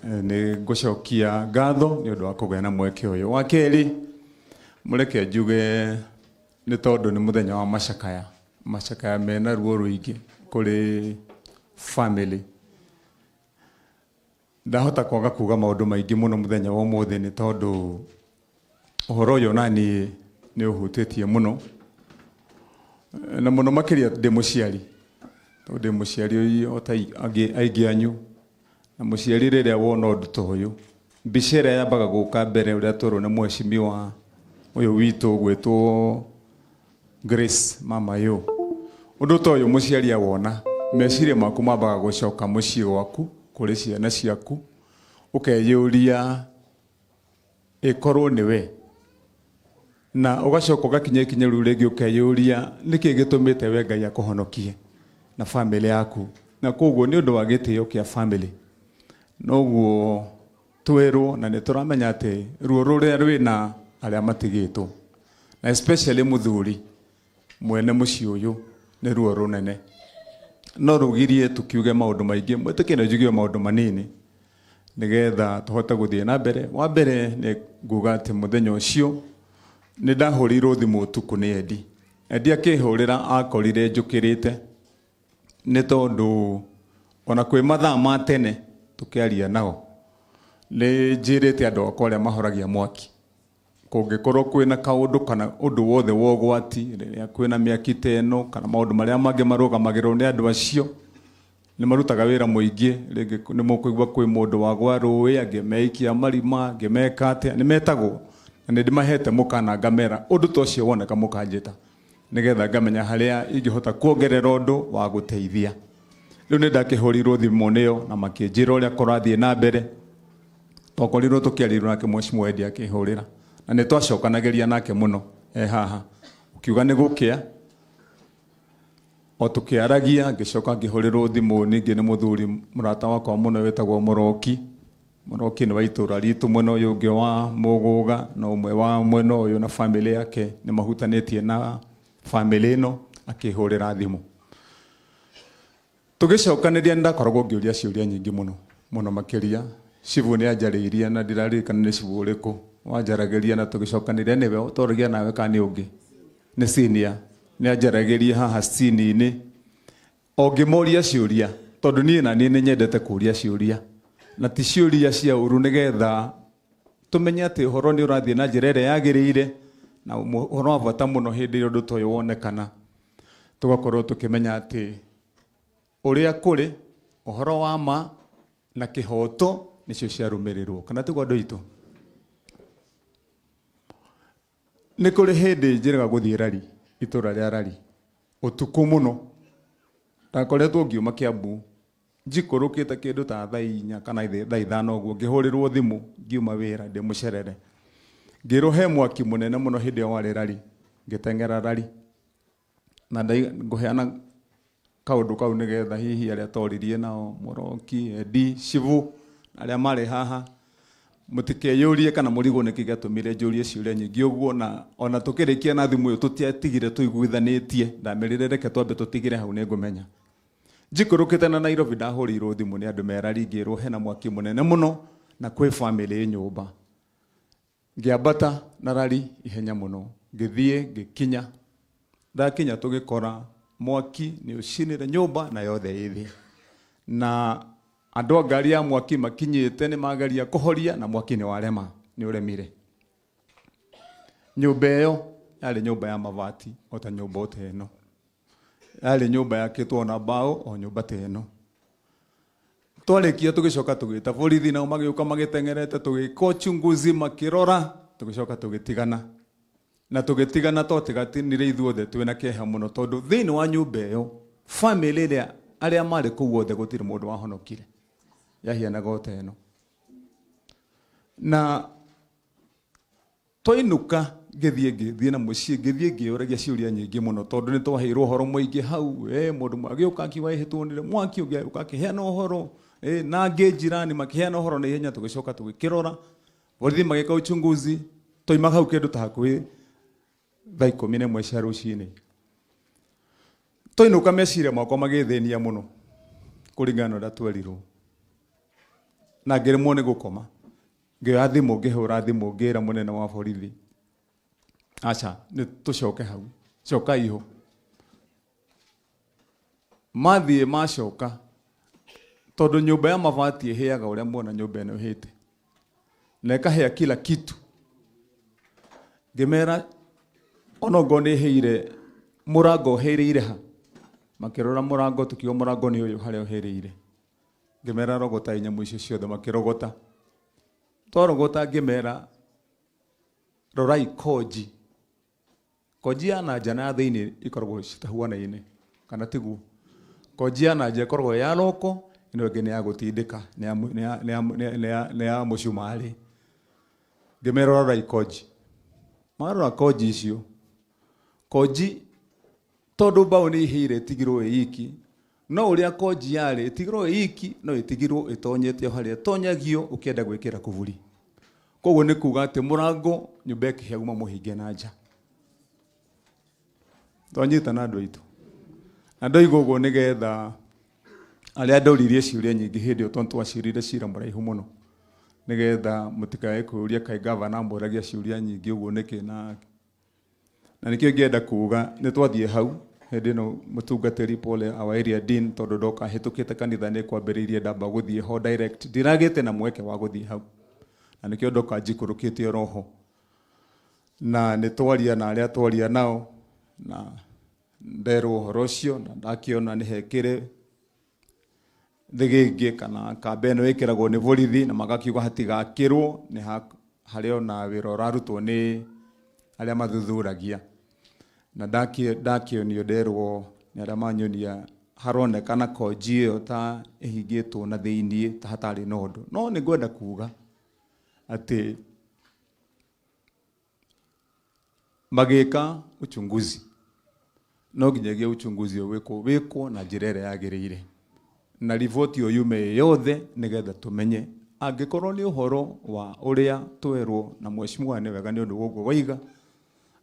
Nĩ ngũcokia ngatho nĩ ũndũ wa kũgĩa na mweke ũyũ. Wa kerĩ, mũreke njuge nĩ tondũ nĩ mũthenya wa macakaya. Macakaya mena ruo rũingĩ kũrĩ family. Ndahota kwaga kuga maũndũ maingĩ mũno mũthenya wa ũmũthĩ nĩ tondũ ũhoro ũyũ nani nĩ ũhutĩtie mũno. Na mũno makĩria ndĩ mũciari. Tondũ ndĩ mũciari ũyũ aingĩ anyu. Na mũciari rĩrĩa wona ũndũ ta ũyũ, mbica ĩrĩa yambaga gũka mbere ũrĩa tũrwo nĩ mheshimiwa ũyũ witũ gwĩtwo Grace mama yo. Ũndũ ta ũyũ mũciari awona, meciria maku mambaga gũcoka mũciĩ gwaku kũrĩ ciana ciaku, ũkeyũria ĩkorwo nĩ we. Na ũgacoka ũgakinya ikinya rĩu rĩngĩ ũkeyũria nĩkĩ gĩtũmĩte we Ngai akũhonokie na family yaku. Na koguo nĩ ũndũ wa gĩtĩo kĩa family. Noguo twerwo na nĩtũramenya atĩ ruo rũrĩa rwĩna arĩa matigĩtwo. Na especially mũthuri mwene mũciĩ ũyũ nĩ ruo rũnene. No rũgirie tukiuge maũndũ maingĩ, mwĩtĩkĩre njuge maũndũ manini nĩgetha tũhote gũthiĩ na mbere. Wa mbere nĩ nguga atĩ mũthenya ũcio nĩ ndahũrĩirwo thimũ ũtukũ nĩ Eddie. Eddie akĩhũrĩra akorire njũkĩrĩte nĩ tondũ ona kwĩ mathaa ma tene tũkĩaria nao nĩ njĩrĩte andũ akwa arĩa mahoragia mwaki kũngĩkorwo kwĩna kaũndũ kana ũndũ wothe wa ũgwati rĩrĩa kwĩna mĩaki ta ĩno kana maũndũ marĩa mangĩ marũgamagĩrĩrwo nĩ andũ acio nĩ marutaga wĩra mũingĩ. Rĩngĩ nĩ mũkũigua kwĩ mũndũ wagwa rũĩ, angĩ meikia marima, angĩ meka atĩa, nĩ metagwo na nĩ ndĩmahete mũkana ngamera ũndũ ta ũcio woneka mũkanjĩta nĩgetha ngamenya harĩa ingĩhota kuongerera ũndũ wa gũteithia. Rĩu nĩ ndakĩhũrirwo thimũ nĩyo na makĩnjĩra ũrĩa kũrathiĩ na mbere. Twakorirwo tũkĩarirwo nake mheshimiwa Eddie akĩhũrĩra na nĩ twacokanagĩria nake mũno haha. Ukiuga nĩ gũkĩa o tũkĩaragia, ngĩcoka ngĩhũrĩrwo thimũ ningĩ nĩ mũthuri mũrata wakwa mũno wĩtagwo Mũroki. Mũroki nĩ wa itũũra ritũ mwena ũyũ ũngĩ wa Mũgũga na ũmwe wa mwena ũyũ na family yake nĩ mahutanĩtie na family ĩno akĩhũrĩra thimũ. Tũgĩcokanĩria nĩ ndakoragwo ngĩũria ciũria nyingĩ mũno makĩria. Cibu nĩ anjarĩirie na ndiraririkana nĩ cibu ũrĩkũ wanjaragĩria na tũgĩcokanĩria nĩwe ũtoragia nawe kana nĩ ũngĩ nĩ senior nĩ anjaragĩria haha scene-inĩ o ngĩmoria ciũria tondũ niĩ na niĩ nĩ nyendete kũria ciũria na ti ciũria cia ũru nĩgetha tũmenye atĩ ũhoro nĩ ũrathiĩ na njĩra ĩrĩa yagĩrĩire na ũhoro wa bata mũno hĩndĩ ĩrĩa ũndũ ta ũyũ wonekana tũgakorwo tũkĩmenya atĩ ũrĩa kũrĩ ũhoro wa ma na kĩhoto nĩcio ciarũmĩrĩrwo kana tiguo andũ aitũ. Nĩ kũrĩ hĩndĩ njĩraga gũthiĩ rari itũũra rĩa rari ũtukũ mũno ndakoretwo ngiuma Kĩambu njikũrũkĩte kĩndũ ta thaa 4 kana thaa 5 ũguo ngĩhũrĩrwo thimũ ngiuma wĩra ndĩ mũcerere ngĩrwo he mwaki mũnene mũno hĩndĩ ĩyo warĩ rari ngĩteng'era rari na ngũheana kaũndũ kau nĩgetha hihi arĩa toririe nao Mũroki, Eddie, Cibu arĩa marĩ haha mũtikeyũrie kana mũrigwo nĩkĩ gĩatũmire njũrie ciũria nyingĩ ũguo. Na ona tũkĩrĩkia na thimũ ĩyo tũtiatigire tũiguithanĩtie, ndamerire reke twambe tũtigire hau nĩ ngũmenya. Njikũrũkĩte na Nairobi ndahũrĩirwo thimũ nĩ andũ merari ngĩrwo hena mwaki mũnene mũno na kwĩ family nyũmba. Ngĩambata na rari ihenya mũno ngĩthiĩ ngĩkinya, ndakinya tũgĩkora mwaki nĩ ũcinire nyũmba na yothe ĩthĩ na andũ a ngari ya mwaki makinyĩte nĩ magaria kũhoria na mwaki nĩ warema nĩ ũremire. Nyũmba ĩyo yarĩ nyũmba ya mabati o ta nyũmba o ta ĩno, yarĩ nyũmba yakĩtwo na mbaũ o nyũmba ta ĩno. Twarĩkia tũgĩcoka tũgĩta borithi nao magĩũka magĩteng'erete tũgĩka uchunguzi makĩrora tũgĩcoka tũgĩtigana na tũgĩtigana tũtigatinire ithuothe twĩna kĩeha mũno tondũ thĩinĩ wa nyũmba ĩyo family ĩrĩa arĩa marĩ kũu othe gũtirĩ mũndũ wahonokire yahianaga o ta ĩno. Na twainũka ngĩthiĩ na mũciĩ ngĩthiĩ ngĩũragia ciũria nyingĩ mũno tondũ nĩ twaheirwo ũhoro mũingĩ hau. Mũndũ agĩũka akiuga hĩtũnire mwaki ũngĩ agĩũka akĩheana ũhoro na angĩ njirani makĩheana ũhoro na ihenya tũgĩcoka tũgĩkĩrora borithi magĩka uchunguzi twaima hau kĩndũ ta hakuhĩ thaa 11 cia rũcinĩ. Twainũka meciria makwa magĩthĩnia mũno kũringana na ũrĩa twerirwo. na ngeremwo nĩ gũkoma ngĩoya thimũ ngĩhũra thimũ ngĩra mũnene wa borithi acha nĩ tũcoke hau coka iho mathiĩ macoka tondũ nyũmba ya mabati ĩhĩaga ũrĩa muona nyũmba ĩno ĩhĩte na ĩkahĩa kila kitu ngĩmera onogo nĩ ĩhĩire mũrango ũhĩrĩire ha makĩrora mũrango tũkiuga mũrango nĩ ũyũ harĩa ũhĩrĩire ngĩmera rogota nyamũ icio ciothe makĩrogota twarogota ngĩmera rorai koji ya nanja na thĩinĩ ikoragwo citahuanaine kana tiguo koji ya nanja ikoragwo ya roko ĩno ĩngĩ nĩ ya gũtindĩka nĩ ya mũcumarĩ ngĩmera rorai koji marora koji icio koji tondũ mbaũ nĩ ihĩire ĩtigirwo ĩiki no ũrĩa koji yarĩ ĩtigirwo ĩiki no ĩtigirwo ĩtonyete harĩa tonyagio ũkĩenda gwĩkĩra kuburi koguo nĩ kuga atĩ mũrango nyũmba ĩkĩhĩa uma mũhinge na nja twanyitana andũ aitũ na ndoiga ũguo nĩgetha arĩa ndoririe ciũria nyingĩ hĩndĩ ĩyo tondũ twacirire cira mũraihu mũno nĩgetha mũtikae kũũria kaĩ gavana amũragia ciũria nyingĩ ũguo nĩkĩ na nĩkĩo ngĩenda kuuga nĩ twathiĩ hau hĩndĩ ĩno mũtungatĩri Paul our area dean tondũ ndoka hĩtũkĩte kanitha nĩ kwambĩrĩirie ndamba gũthiĩ ho direct ndiragĩte na mweke wa gũthiĩ hau na nĩkĩo ndoka njikũrũkĩte roho na nĩ twaria na arĩa twaria nao na nderwo ũhoro ũcio na ndakĩona nĩ hekĩre thigĩngĩ kana kamba ĩno ĩkĩragwo nĩ borithi na magakiuga hatigakĩrwo nĩ harĩ ona wĩra ũrarutwo nĩ arĩa mathuthuragia na ndakĩonio nderwo nĩ arĩa manyonia haronekana koji ĩyo ta ĩhingĩtwo na thĩinĩ ta hatarĩ na ũndũ no nĩ ngwenda kuuga atĩ magĩka uchunguzi no nginyagia uchunguzi wĩkwo na njĩra ĩrĩa yagĩrĩire na riboti ĩyo yume yothe nĩgetha tũmenye angĩkorwo nĩ ũhoro wa ũrĩa twerwo na mheshimiwa nĩ wega nĩ ũndũ woguo waiga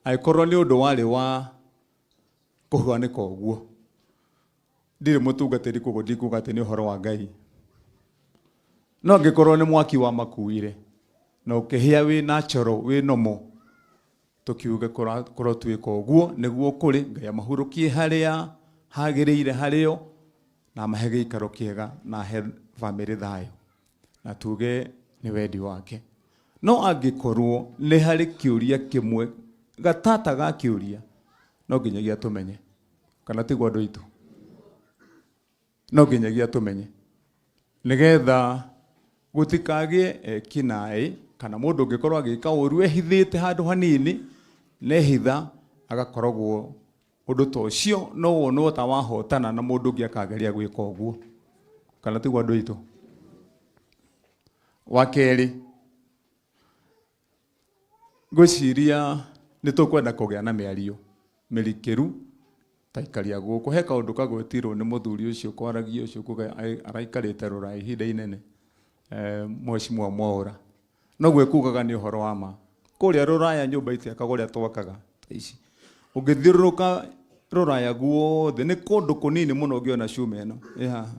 angĩkorwo nĩ ũndũ warĩ wa kũhanĩka ũguo ndirĩ mũtungatĩri koguo ndikuga atĩ nĩ ũhoro wa Ngai no angĩkorwo nĩ mwaki wa makuire na ũkĩhĩa wĩ natural wĩ nomo tũkiuge korwo twĩka ũguo nĩguo kũrĩ Ngai amahurũkie harĩa hagĩrĩire harĩo na mahe gĩikaro kĩega na he family thayo na tuge nĩ wendi wake no angĩkorwo nĩ harĩ kĩũria kĩmwe gatata ga kĩũria no nginyagia tũmenye kana tiguo andũ aitũ no nginyagia tũmenye nĩgetha gũtikagĩe ekinaĩ kana mũndũ ũngĩkorwo agĩka ũru ehithĩte handũ hanini nehitha agakoragwo ũndũ ta ũcio no wonwo ta wahotana na mũndũ ũngĩ akageria gwĩka ũguo kana tiguo andũ aitũ wa kerĩ ngwĩciria nĩ tũkwenda kũgĩa na mĩario mĩrikĩru ta ikaria gũkũ he kaũndũ kagwetirwo nĩ mũthuri ũcio kwaragia ũcio kuga araikarĩte Rũraya ihinda inene mheshimiwa Mwaũra no gwĩkugaga nĩ ũhoro wa ma kũrĩa Rũraya nyũmba itiakagwo ũrĩa twakaga ici ũngĩthiũrũrũka Rũraya guothe nĩ kũndũ kũnini mũno ũngĩona ciuma ĩno haha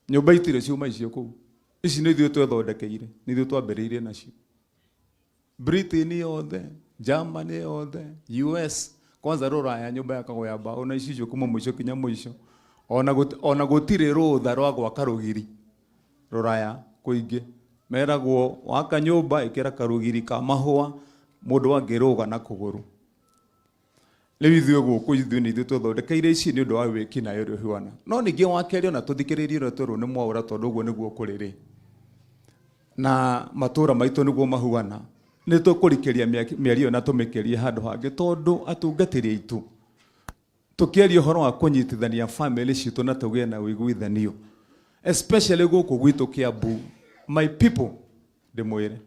nyũmba itirĩ ciuma icio kũu ici nĩ ithuĩ twethondekeire nĩ ithuĩ twambĩrĩirie nacio Britain yothe Germany yothe US kwanza Rũraya nyũmba yakagwo ya mbaũ na ici kuma mũico kinya mũico ona gũtirĩ rũtha rwa gwaka rũgiri Rũraya kũingĩ meragwo waka nyũmba ĩkĩra karũgiri ka mahũa mũndũ angĩrũga na kũgũrũ rĩu ithuĩ gũkũ ithuĩ nĩ ithuĩ twethondekeire ici nĩ ũndũ wa wĩkinaĩ ũrĩa ũhiana no ningĩ wa kerĩ ona tũthikĩrĩrie ũrĩa twerwo nĩ Mwaũra tondũ ũguo nĩguo kũrĩ na matũũra maitũ nĩguo mahuana nĩ tũkũrikĩria mĩario na tũmĩkĩrie handũ hangĩ tondũ atungatĩri aitũ tũkĩaria ũhoro wa kũnyitithania family citũ na tũgĩe na ũiguithanio especially gũkũ gwitũ Kiambu my people ndĩmwĩre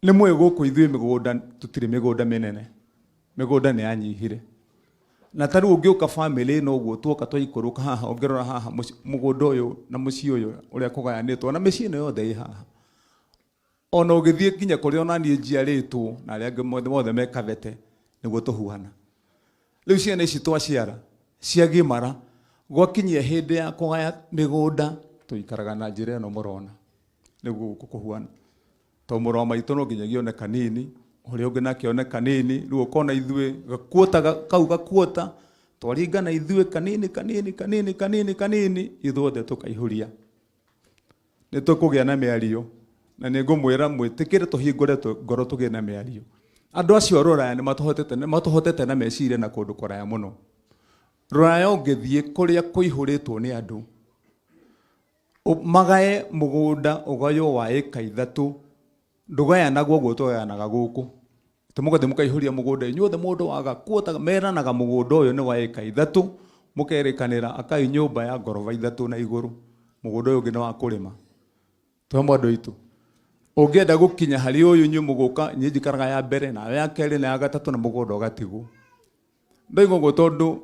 nĩ mwĩ gũkũ ithuĩ mĩgũnda tũtirĩ mĩgũnda mĩnene mĩgũnda nĩ yanyihire na tarĩu ũngĩũka family ĩno ũguo tuoka twaikũrũka haha ũngĩrora haha mũgũnda ũyũ na mũciĩ ũyũ ũrĩa kũgayanĩtwo na mĩciĩ ĩno yothe ĩ haha ona ũgĩthiĩ nginya kũrĩa ona niĩ njiarĩtwo na arĩa angĩ mothe mekavete nĩguo tũhuana rĩu ciana ici twaciara ciagimara gwakinyia hĩndĩ ya kũgaya mĩgũnda tuikaraga na njira ino murona niguo kukuhuana to muro maitu no nginyagia one kanini uri ungi nake one kanini riu ukona ithue gakuota kau gakuota twaringana ithue kanini ithuothe tukaihuria ni tukugia na miario na ni ngumwira mwitikire tuhingure ngoro tugie na miario andu acio ruraya ni matuhotete na meciria na kundu kuraya muno ruraya ungithie kuria kuihuritwo ni andu magae mugunda ugayo wa eka 3 ndugaya naguo gutogayanaga guku tumugathe mukaihuria mugunda inyuothe mundu waga kuota meranaga mugunda uyu ni wa eka 3 mukerikanira akai nyumba ya ngoroba 3 na iguru mugunda uyu ngi ni wa kurima twamwe andu itu ungenda gukinya hari uyu nyu muguka nyijikaraga ya mbere na ya keri na ya gatatu na mugunda ugatigu ndoigo go tondu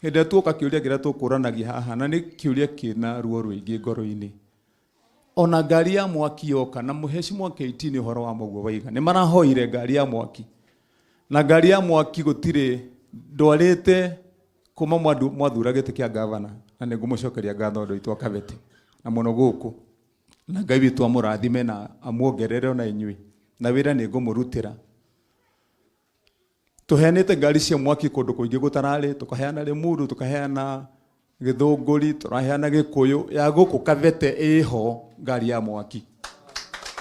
hende tuoka kiuria gira tukuranagia haha na ni kiuria kina ruo ruingi ngoro-ini ona ngari ya mwaki yoka na muheshimwa KT ni horo wa muguo waiga ni marahoire ngari ya mwaki na ngari ya mwaki gutire ndwarite kuma mwathura giti kia gavana na ni ngumucokeria ngatho ndo itwa Kabete na muno guku na Ngai witu amurathime na amuongerere ona inyui na wira ni ngumurutira tuheanite ngari cia mwaki kundu kuingi gutarari tukaheana Limuru tukaheana Githunguri turaheana Gikuyu ya guku Kabete iho ngari ya mwaki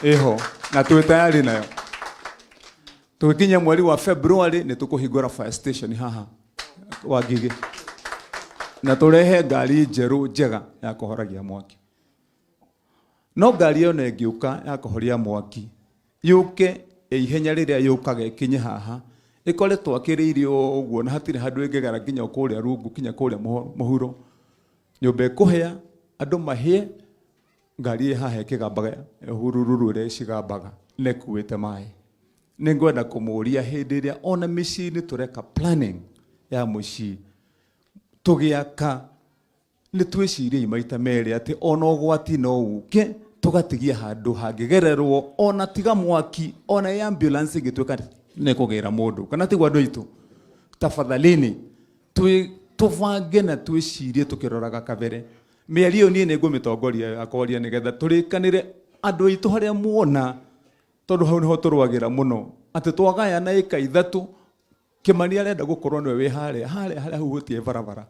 iho na tu tayari nayo tukinya mweri wa February ni tukuhingura fire station haha Wangige na turehe ngari njeru njega ya kuhoragia mwaki no ngari yo ne ngiuka ya kuhoria mwaki yuke ihenya riria yukaga ikinye haha ikore twakiriirio uguo na hatire handu ingegara nginya kuria rungu kinya kuria muhuro nyumba ikuhia andu mahie ngari haha ikigambaga hurururu ire cigambaga nekuite mai ningwenda kumuria hindi iria ona micini tureka planning ya mucii tugiaka ni twiciria imaita meri ati ona ugwati no uke tugatigia handu hangigererwo ona tiga mwaki ona ambulance igitweka ne kugira mundu kana tigwa andu itu tafadhalini tuvange na twicirie tukiroraga kabere mieri iyo nie nigumitongoria akoria nigetha turikanire andu itu haria muona tondu hau niho turwagira muno ati twagaya na eka 3 Kimani arenda gukorwo niwe wi haria hutie barabara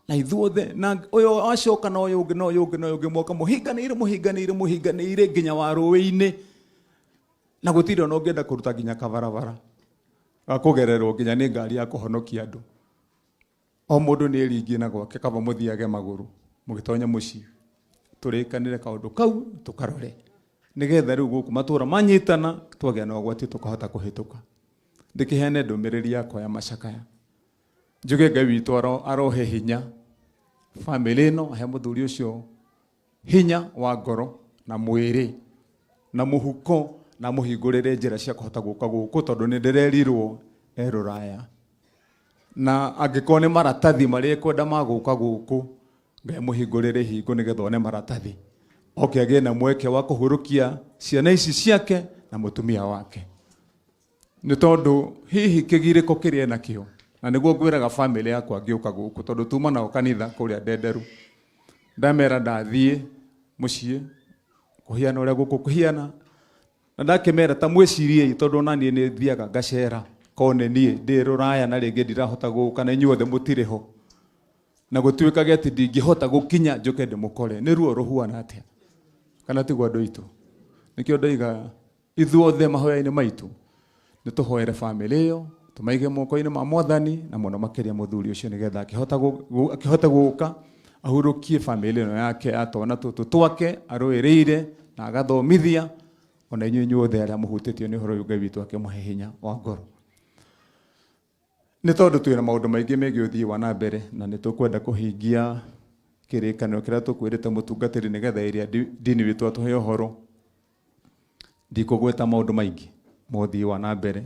na ithuothe na uyo acoka na uyu ungi moka muhinganire nginya wa ruwi-ini na gutire no ngenda kuruta nginya kabarabara akugererwo nginya ni ngari ya kuhonokia andu o mundu ni ringi na gwake kaba muthiage maguru mugitonya mucii turikanire kaundu kau tukarore nigetha riu guku matura manyitana twagia na gwati tukahota kuhituka ndikiheane ndumiriri yakwa ya macakaya njuge Ngai witu arohe hinya family no he muthuri ucio hinya wa ngoro na mwiri na muhuko na muhingurire njira cia kuhota guka guku tondu ni ndirerirwo eruraya na angiko ni maratathi mari kwenda maguka guku Ngai muhingurire hingo nigetha one maratathi oke na mweke wa kuhurukia ciana ici ciake na mutumia wake ni tondu hihi kigiriko kirie nakio na niguo ngwiraga family yakwa ngiuka guku tondu tuma nao kanitha kuria Ndenderu ndamera ndathie mucii kuhiana uria guku kuhiana na ndakimera ta mwicirie tondu nanie ni thiaga ngacera kone nie ndi ruraya na ringi ndirahota guka na inyuothe mutiriho na gutwikage ati ndingihota gukinya njuke ndimukore ni ruo ruhuana atia kana tigwa andu itu nikio ndoiga ithuothe mahoya-ini maitu ni tuhoere family iyo tumaige moko-ini ma Mwathani na muno makiria muthuri ucio nigetha akihota guka ahurukie family ino yake atona tutu twake aruiriire na agathomithia ona inyuothe aria muhutitio ni horo Ngai witu akimuhe hinya wa ngoro ni tondu twina maundu maingi megie uthii wa na mbere na ni tukwenda kuhingia kirikanio kiria tukwirite mutungatiri nigetha iria dini witu atuhe uhoro ndikugweta maundu maingi muthii wa na mbere